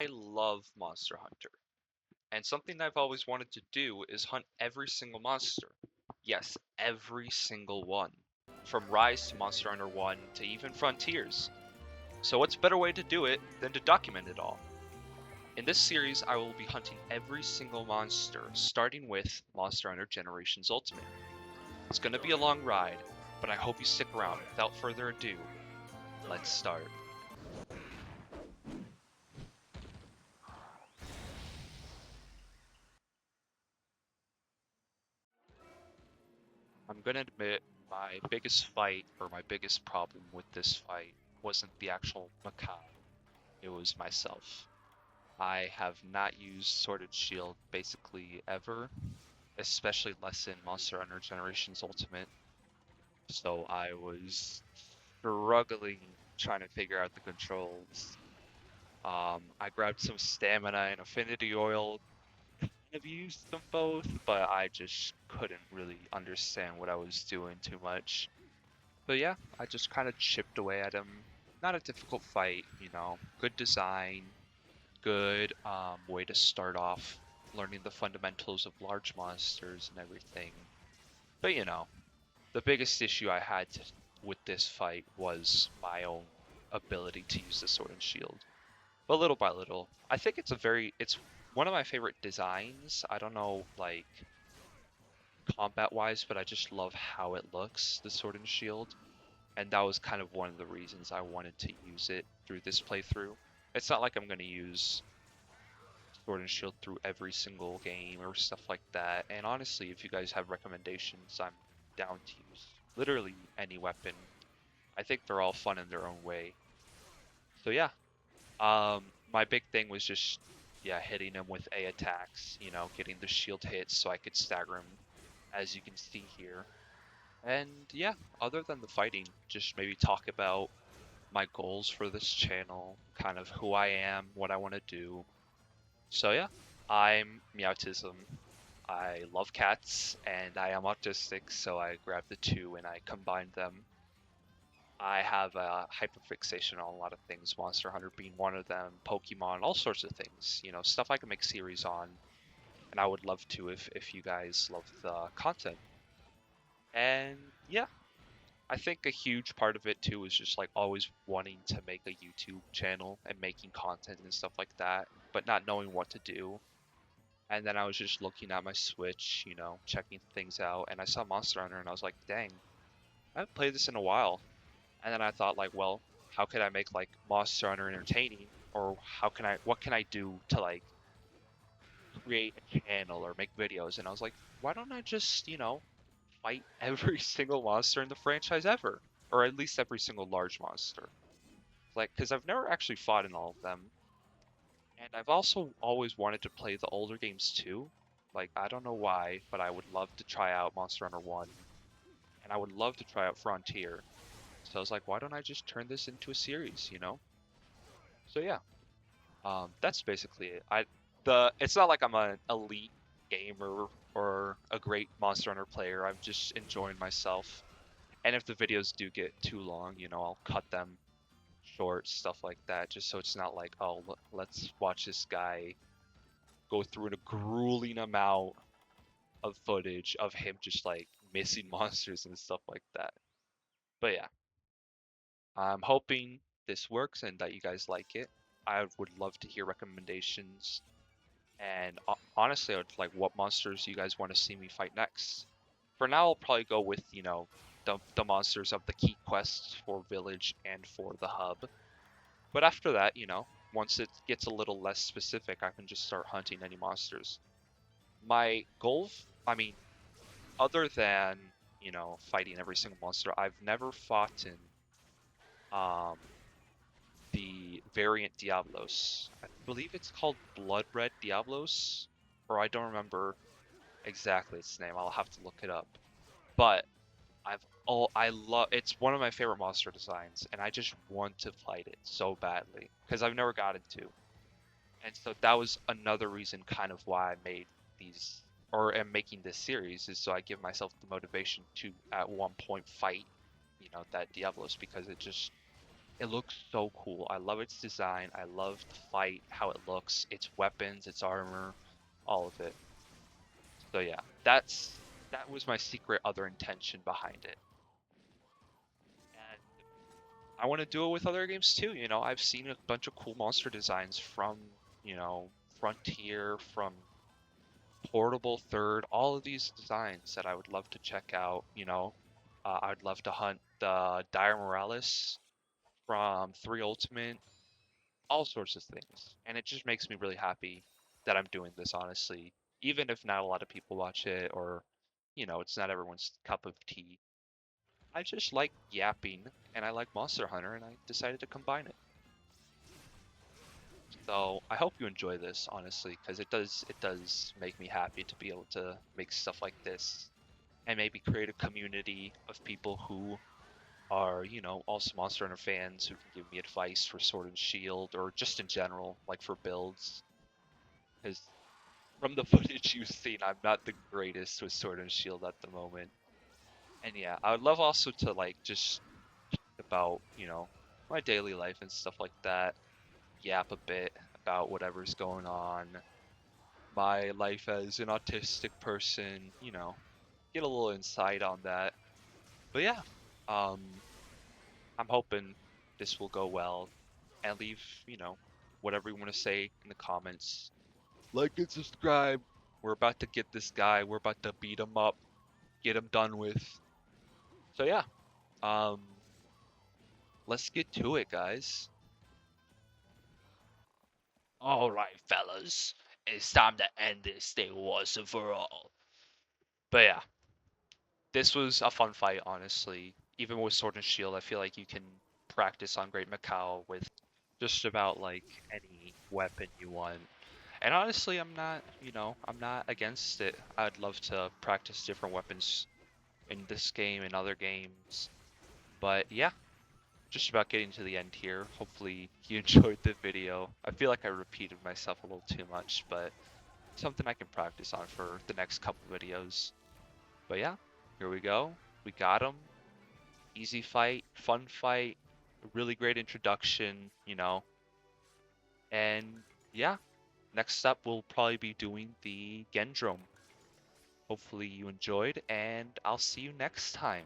I love Monster Hunter, and something I've always wanted to do is hunt every single monster. Yes, every single one. From Rise to Monster Hunter 1 to even Frontiers. So what's a better way to do it than to document it all? In this series, I will be hunting every single monster, starting with Monster Hunter Generations Ultimate. It's going to be a long ride, but I hope you stick around. Without further ado, let's start. I'm gonna admit my biggest fight or my biggest problem with this fight wasn't the actual Macao. It was myself. I have not used Sword and Shield basically ever, especially less in Monster Hunter Generations Ultimate. So I was struggling trying to figure out the controls. I grabbed some stamina and affinity oil, kind of used them both, but I just couldn't really understand what I was doing too much. But yeah, I just kind of chipped away at him. Not a difficult fight, good design, good way to start off learning the fundamentals of large monsters and everything. But the biggest issue I had with this fight was my own ability to use the sword and shield. But little by little, I think it's one of my favorite designs. I don't know, like combat wise, but I just love how it looks, the sword and shield. And that was kind of one of the reasons I wanted to use it through this playthrough. It's not like I'm going to use Sword and Shield through every single game or stuff like that. And honestly, if you guys have recommendations, I'm down to use literally any weapon. I think they're all fun in their own way. So yeah, my big thing was just hitting him with A attacks. Getting the shield hits so I could stagger him, as you can see here. And yeah, other than the fighting, just maybe talk about my goals for this channel, kind of who I am, what I want to do. So yeah, I'm Meowtism. I love cats and I am autistic, so I grabbed the two and I combined them. I have a hyperfixation on a lot of things, Monster Hunter being one of them, Pokemon, all sorts of things, stuff I can make series on, and I would love to if you guys love the content. And yeah, I think a huge part of it too is just like always wanting to make a YouTube channel and making content and stuff like that, but not knowing what to do. And then I was just looking at my Switch, checking things out, and I saw Monster Hunter and I was like, dang, I haven't played this in a while. And then I thought like, well, how could I make like Monster Hunter entertaining? Or what can I do to like create a channel or make videos? And I was like, why don't I just, fight every single monster in the franchise ever, or at least every single large monster. Like, because I've never actually fought in all of them, and I've also always wanted to play the older games too. Like, I don't know why, but I would love to try out Monster Hunter 1, and I would love to try out Frontier. So I was like, why don't I just turn this into a series? So yeah, that's basically it. It's not like I'm an elite gamer or a great Monster Hunter player. I'm just enjoying myself. And if the videos do get too long, I'll cut them short, stuff like that, just so it's not like, oh, let's watch this guy go through a grueling amount of footage of him just like missing monsters and stuff like that. But yeah, I'm hoping this works and that you guys like it. I would love to hear recommendations. And honestly, I would like what monsters you guys want to see me fight next. For now, I'll probably go with, the monsters of the key quests for Village and for the hub. But after that, once it gets a little less specific, I can just start hunting any monsters. My goal, I mean, other than, fighting every single monster, I've never fought in um, the variant Diablos. I believe it's called Blood Red Diablos, or I don't remember exactly its name. I'll have to look it up. But I love it's one of my favorite monster designs, and I just want to fight it so badly because I've never gotten to. And so that was another reason kind of why I made these or am making this series is so I give myself the motivation to at one point fight, that Diablos because it just It looks so cool. I love its design. I love the fight, how it looks, its weapons, its armor, all of it. So yeah, that was my secret other intention behind it. And I want to do it with other games too. I've seen a bunch of cool monster designs from, Frontier, from Portable Third, all of these designs that I would love to check out. I'd love to hunt the Dire Morales from 3 Ultimate, all sorts of things. And it just makes me really happy that I'm doing this, honestly. Even if not a lot of people watch it or, it's not everyone's cup of tea. I just like yapping and I like Monster Hunter and I decided to combine it. So I hope you enjoy this, honestly, because it does make me happy to be able to make stuff like this and maybe create a community of people who are, also Monster Hunter fans who can give me advice for Sword and Shield or just in general, like for builds. Because from the footage you've seen, I'm not the greatest with Sword and Shield at the moment. And yeah, I would love also to like just about, my daily life and stuff like that. Yap a bit about whatever's going on. My life as an autistic person, get a little insight on that. But yeah, um, I'm hoping this will go well and leave, whatever you want to say in the comments. Like and subscribe. We're about to get this guy. We're about to beat him up, get him done with. So yeah, um, let's get to it, guys. All right, fellas, it's time to end this thing once and for all. But yeah, this was a fun fight, honestly. Even with Sword and Shield, I feel like you can practice on Great Macao with just about like any weapon you want. And honestly, I'm not against it. I'd love to practice different weapons in this game and other games. But yeah, just about getting to the end here. Hopefully you enjoyed the video. I feel like I repeated myself a little too much, but something I can practice on for the next couple videos. But yeah, here we go. We got him. Easy fight, fun fight, a really great introduction, And yeah, next up we'll probably be doing the Gendrome. Hopefully you enjoyed, and I'll see you next time.